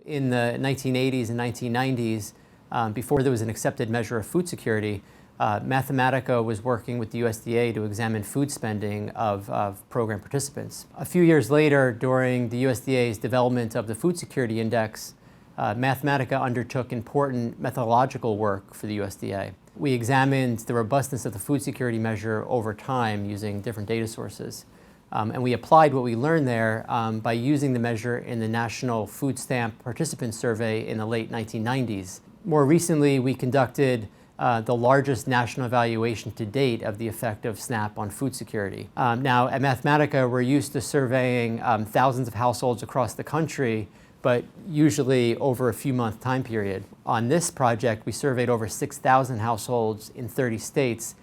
In the 1980s and 1990s, before there was an accepted measure of food security, Mathematica was working with the USDA to examine food spending of program participants. A few years later, during the USDA's development of the Food Security Index, Mathematica undertook important methodological work for the USDA. We examined the robustness of the food security measure over time using different data sources. And we applied what we learned there by using the measure in the National Food Stamp Participant Survey in the late 1990s. More recently, we conducted the largest national evaluation to date of the effect of SNAP on food security. Now, at Mathematica, we're used to surveying thousands of households across the country, but usually over a few-month time period. On this project, we surveyed over 6,000 households in 30 states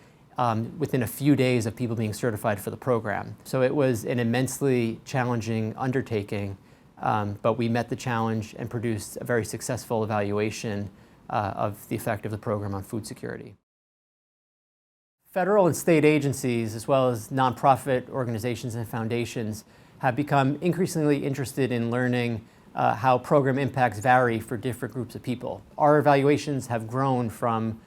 within a few days of people being certified for the program. So it was an immensely challenging undertaking, but we met the challenge and produced a very successful evaluation of the effect of the program on food security. Federal and state agencies, as well as nonprofit organizations and foundations, have become increasingly interested in learning how program impacts vary for different groups of people. Our evaluations have grown from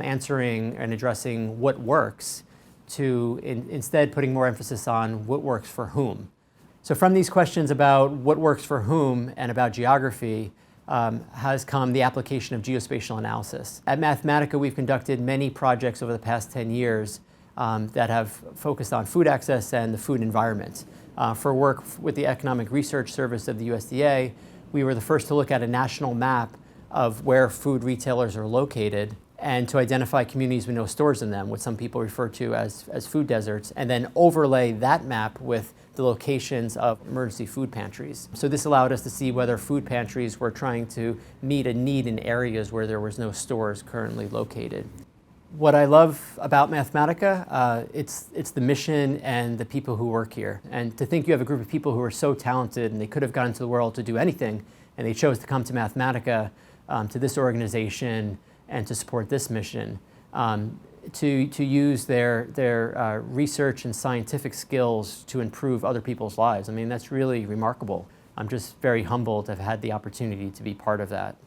answering and addressing what works to instead putting more emphasis on what works for whom. So from these questions about what works for whom and about geography has come the application of geospatial analysis. At Mathematica, we've conducted many projects over the past 10 years that have focused on food access and the food environment. For work with the Economic Research Service of the USDA, we were the first to look at a national map of where food retailers are located and to identify communities with no stores in them, what some people refer to as food deserts, and then overlay that map with the locations of emergency food pantries. So this allowed us to see whether food pantries were trying to meet a need in areas where there was no stores currently located. What I love about Mathematica, it's the mission and the people who work here. And to think you have a group of people who are so talented and they could have gone into the world to do anything, and they chose to come to Mathematica, to this organization, and to support this mission, to use their research and scientific skills to improve other people's lives. I mean, that's really remarkable. I'm just very humbled to have had the opportunity to be part of that.